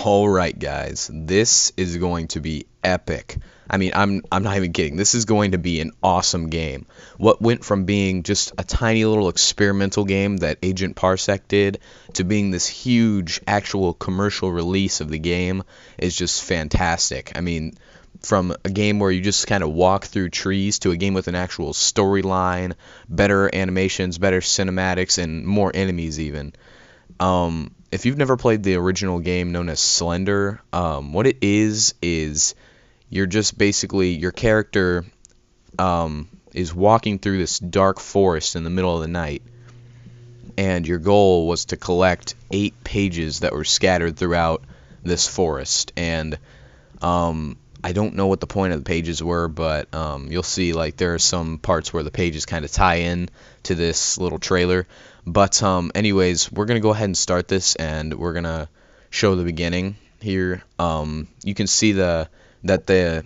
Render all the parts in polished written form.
Alright guys, this is going to be epic. I mean, I'm not even kidding. This is going to be an awesome game. What went from being just a tiny little experimental game that Agent Parsec did to being this huge actual commercial release of the game is just fantastic. I mean, from a game where you just kind of walk through trees to a game with an actual storyline, better animations, better cinematics, and more enemies even. If you've never played the original game known as Slender, what it is you're just basically, your character is walking through this dark forest in the middle of the night, and your goal was to collect 8 pages that were scattered throughout this forest. And I don't know what the point of the pages were, but you'll see like there are some parts where the pages kind of tie in to this little trailer. But anyways, we're gonna go ahead and start this, and we're gonna show the beginning here. You can see that the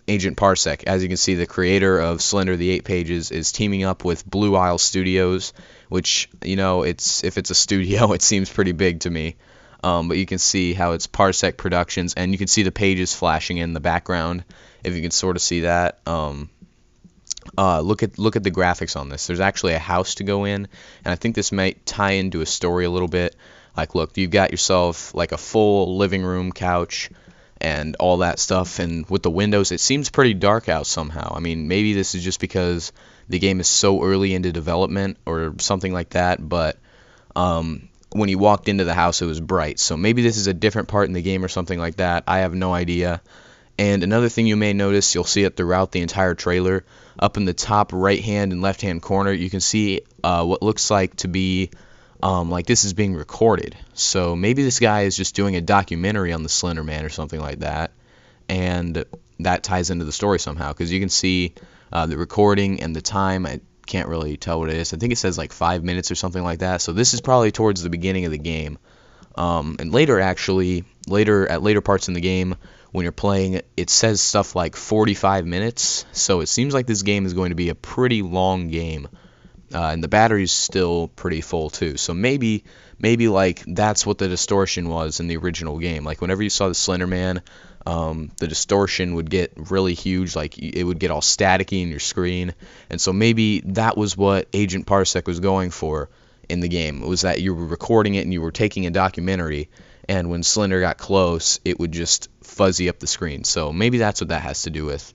Agent Parsec, as you can see, the creator of Slender the 8 Pages, is teaming up with Blue Isle Studios, which, you know, if it's a studio, it seems pretty big to me. But you can see how it's Parsec Productions, and you can see the pages flashing in the background, if you can sort of see that. Look at the graphics on this. There's actually a house to go in, and I think this might tie into a story a little bit. Like, look, you've got yourself like a full living room couch and all that stuff, and with the windows, it seems pretty dark out somehow. I mean, maybe this is just because the game is so early into development or something like that, but when you walked into the house, it was bright. So maybe this is a different part in the game or something like that. I have no idea. And another thing you may notice, you'll see it throughout the entire trailer, up in the top right hand and left hand corner, you can see what looks like to be like this is being recorded. So maybe this guy is just doing a documentary on the Slender Man or something like that, and that ties into the story somehow, because you can see the recording and the time. I can't really tell what it is. I think it says like 5 minutes or something like that. So this is probably towards the beginning of the game. And later, actually, at later parts in the game, when you're playing, it says stuff like 45 minutes. So it seems like this game is going to be a pretty long game. And the battery's still pretty full too. So maybe like that's what the distortion was in the original game. Like whenever you saw the Slender Man, the distortion would get really huge, like it would get all staticky in your screen. And so maybe that was what Agent Parsec was going for in the game. It was that you were recording it and you were taking a documentary, and when Slender got close, it would just fuzzy up the screen. So maybe that's what that has to do with.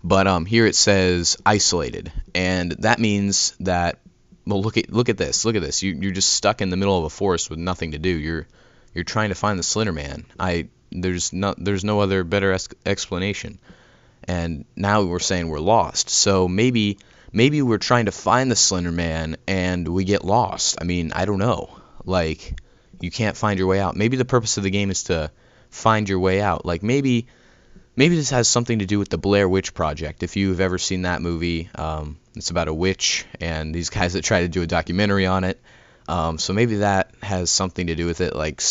But here it says isolated, and that means that, well, look at this. You're just stuck in the middle of a forest with nothing to do. You're trying to find the Slender Man. There's no other better explanation. And now we're saying we're lost. So maybe we're trying to find the Slender Man and we get lost. I mean, I don't know. Like, you can't find your way out. Maybe the purpose of the game is to find your way out. Like maybe this has something to do with the Blair Witch Project. If you've ever seen that movie, it's about a witch and these guys that try to do a documentary on it. So maybe that has something to do with it. Like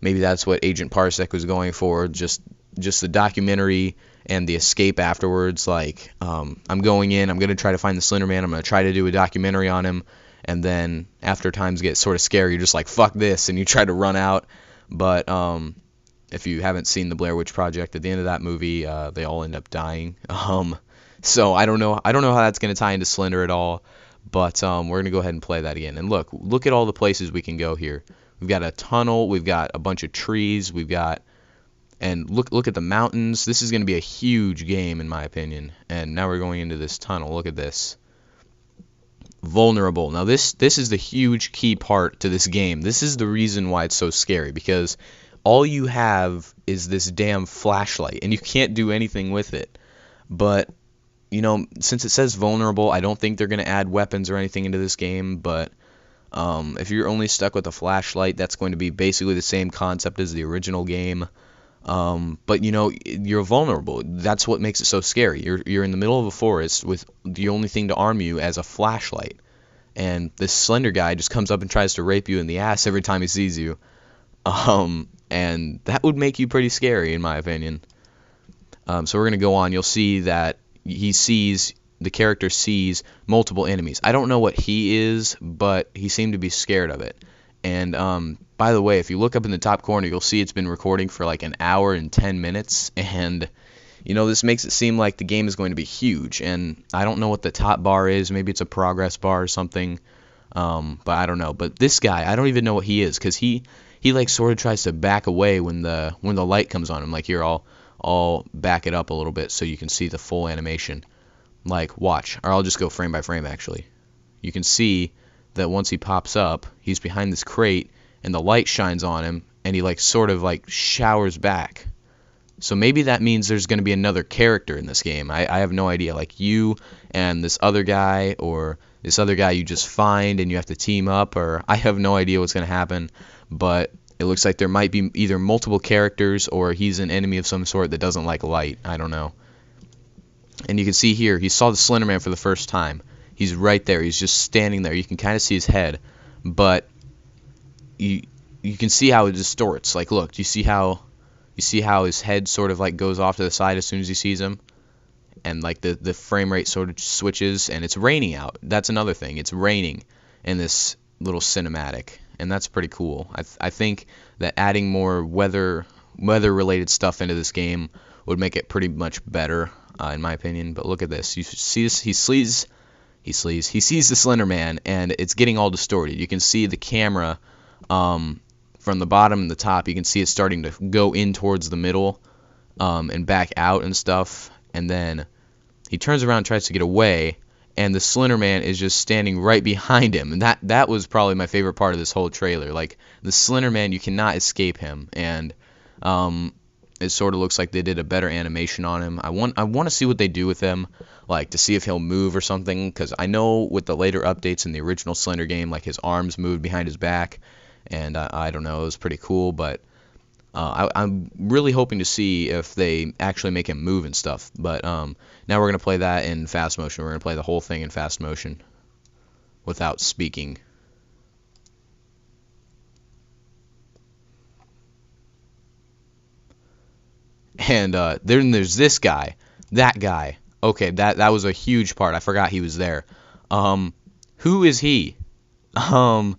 maybe that's what Agent Parsec was going for. Just the documentary and the escape afterwards. Like, I'm going in, I'm going to try to find the Slender Man, I'm going to try to do a documentary on him, and then after times get sort of scary, you're just like, fuck this, and you try to run out. But if you haven't seen the Blair Witch Project, at the end of that movie, they all end up dying. So I don't know how that's going to tie into Slender at all, but we're going to go ahead and play that again. And look at all the places we can go here. We've got a tunnel, we've got a bunch of trees, and look at the mountains. This is going to be a huge game in my opinion. And now we're going into this tunnel. Look at this. Vulnerable. Now this is the huge key part to this game. This is the reason why it's so scary, because all you have is this damn flashlight and you can't do anything with it. But you know, since it says vulnerable, I don't think they're going to add weapons or anything into this game, but if you're only stuck with a flashlight, that's going to be basically the same concept as the original game. But you know, you're vulnerable. That's what makes it so scary. You're in the middle of a forest with the only thing to arm you as a flashlight, and this Slender guy just comes up and tries to rape you in the ass every time he sees you. And that would make you pretty scary in my opinion. So we're gonna go on. You'll see that the character sees multiple enemies. I don't know what he is, but he seemed to be scared of it. And by the way, if you look up in the top corner, you'll see it's been recording for like an hour and 10 minutes, and this makes it seem like the game is going to be huge, and I don't know what the top bar is. Maybe it's a progress bar or something, but I don't know. But this guy, I don't even know what he is, because he like sort of tries to back away when the light comes on him. Like, here, I'll back it up a little bit so you can see the full animation. Like, watch, or I'll just go frame by frame, actually. You can see that once he pops up, he's behind this crate, and the light shines on him, and he like sort of like showers back. So maybe that means there's going to be another character in this game. I have no idea. Like, you and this other guy, or this other guy you just find and you have to team up, or I have no idea what's going to happen. But it looks like there might be either multiple characters, or he's an enemy of some sort that doesn't like light. I don't know. And you can see here, he saw the Slender Man for the first time. He's right there. He's just standing there. You can kind of see his head, but you can see how it distorts. Like, look, do you see how his head sort of like goes off to the side as soon as he sees him, and like the frame rate sort of switches, and it's raining out. That's another thing. It's raining in this little cinematic, and that's pretty cool. I think that adding more weather related stuff into this game would make it pretty much better, in my opinion. But look at this. You see this? He sees the Slender Man, and it's getting all distorted. You can see the camera from the bottom and the top. You can see it starting to go in towards the middle, and back out and stuff. And then he turns around and tries to get away, and the Slender Man is just standing right behind him. And that was probably my favorite part of this whole trailer. Like, the Slender Man, you cannot escape him, and it sort of looks like they did a better animation on him. I want to see what they do with him, like to see if he'll move or something, because I know with the later updates in the original Slender game, like his arms moved behind his back, and I don't know, it was pretty cool. But I'm really hoping to see if they actually make him move and stuff. But now we're going to play that in fast motion. We're going to play the whole thing in fast motion without speaking. And then there's this guy, that guy. Okay, that was a huge part. I forgot he was there. Who is he? I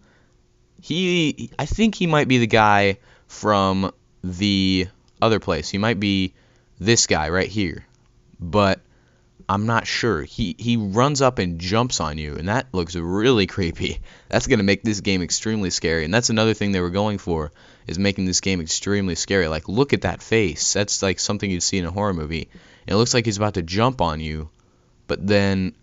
think he might be the guy from the other place. He might be this guy right here, but I'm not sure. He runs up and jumps on you, and that looks really creepy. That's gonna make this game extremely scary, and that's another thing they were going for, is making this game extremely scary. Like, look at that face. That's like something you'd see in a horror movie. And it looks like he's about to jump on you, but then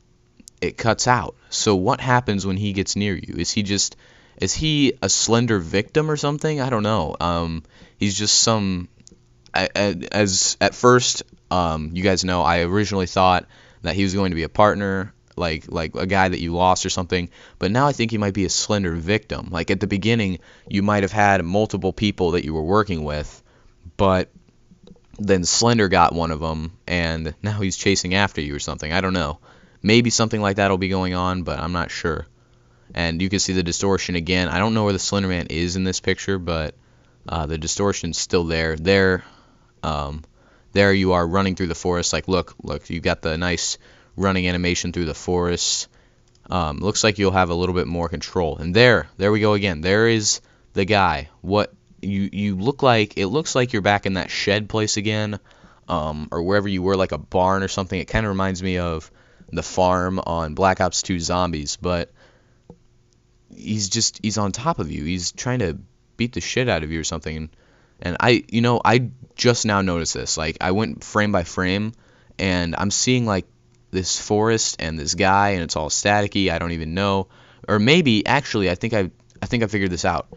it cuts out. So what happens when he gets near you? Is he a Slender victim or something? I don't know. He's just some, as at first, you guys know, I originally thought that he was going to be a partner, like a guy that you lost or something, but now I think he might be a Slender victim. Like, at the beginning, you might have had multiple people that you were working with, but then Slender got one of them, and now he's chasing after you or something. I don't know. Maybe something like that will be going on, but I'm not sure. And you can see the distortion again. I don't know where the Slender Man is in this picture, but the distortion's still there. There you are running through the forest. Like, look, you got the nice running animation through the forest. Looks like you'll have a little bit more control. And there we go again. There is the guy. What you look like? It looks like you're back in that shed place again, or wherever you were, like a barn or something. It kind of reminds me of the farm on Black Ops 2 Zombies, but he's on top of you. He's trying to beat the shit out of you or something. And I just now noticed this. Like, I went frame by frame, and I'm seeing like this forest and this guy, and it's all staticky. I don't even know. Or maybe, actually, I think I figured this out.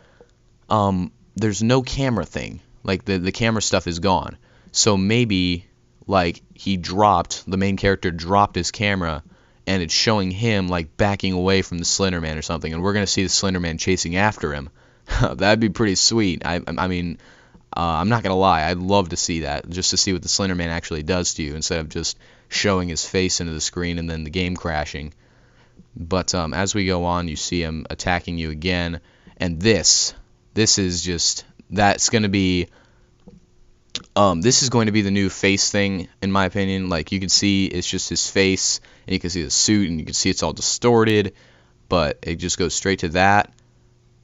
There's no camera thing. Like, the camera stuff is gone. So maybe, like, the main character dropped his camera, and it's showing him like backing away from the Slender Man or something, and we're gonna see the Slender Man chasing after him. That'd be pretty sweet. I mean, I'm not gonna lie, I'd love to see that, just to see what the Slender Man actually does to you, instead of just showing his face into the screen and then the game crashing. But as we go on, you see him attacking you again, and this is just, that's gonna be this is going to be the new face thing, in my opinion. Like, you can see it's just his face, and you can see the suit, and you can see it's all distorted, but it just goes straight to that.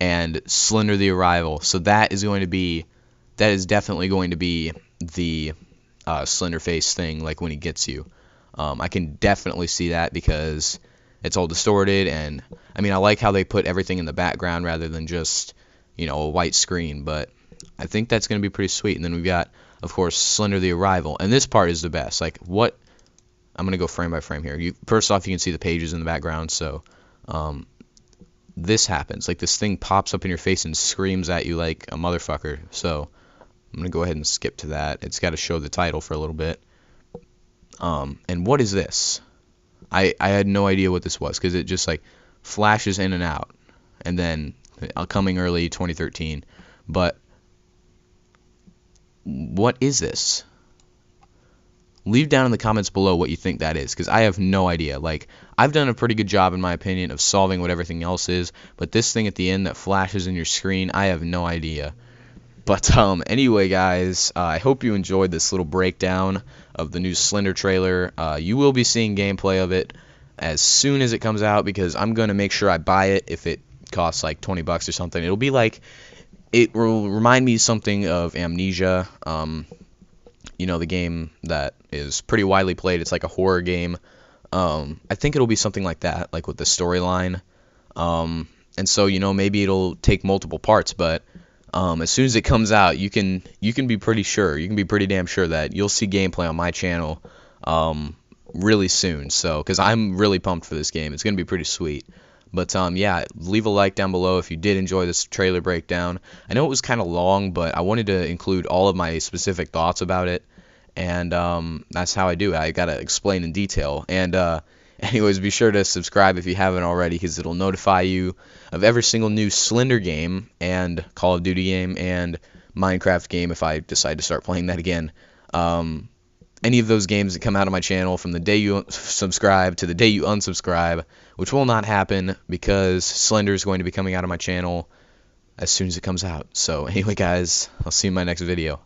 and Slender the Arrival. So that is definitely going to be the Slender face thing, like when he gets you. I can definitely see that because it's all distorted, and I mean, I like how they put everything in the background rather than just, a white screen, but I think that's going to be pretty sweet. And then we've got, of course, Slender the Arrival, and this part is the best. Like, what? I'm going to go frame by frame here. First off, you can see the pages in the background, so this happens. Like, this thing pops up in your face and screams at you like a motherfucker, so I'm going to go ahead and skip to that. It's got to show the title for a little bit. And what is this? I had no idea what this was because it just like flashes in and out, and then coming early 2013. But what is this? Leave down in the comments below what you think that is, because I have no idea. Like, I've done a pretty good job, in my opinion, of solving what everything else is, but this thing at the end that flashes in your screen, I have no idea. But anyway, guys, I hope you enjoyed this little breakdown of the new Slender trailer. You will be seeing gameplay of it as soon as it comes out, because I'm going to make sure I buy it if it costs like 20 bucks or something. It'll be like, it will remind me something of Amnesia, the game that is pretty widely played. It's like a horror game. I think it'll be something like that, like with the storyline. And so, maybe it'll take multiple parts, but as soon as it comes out, you can be pretty sure, you can be pretty damn sure that you'll see gameplay on my channel really soon. So, because I'm really pumped for this game, it's gonna be pretty sweet. But yeah, leave a like down below if you did enjoy this trailer breakdown. I know it was kind of long, but I wanted to include all of my specific thoughts about it, and that's how I do it. I gotta explain in detail. And anyways, be sure to subscribe if you haven't already, because it'll notify you of every single new Slender game and Call of Duty game and Minecraft game if I decide to start playing that again. Any of those games that come out of my channel from the day you subscribe to the day you unsubscribe, which will not happen because Slender is going to be coming out of my channel as soon as it comes out. So anyway, guys, I'll see you in my next video.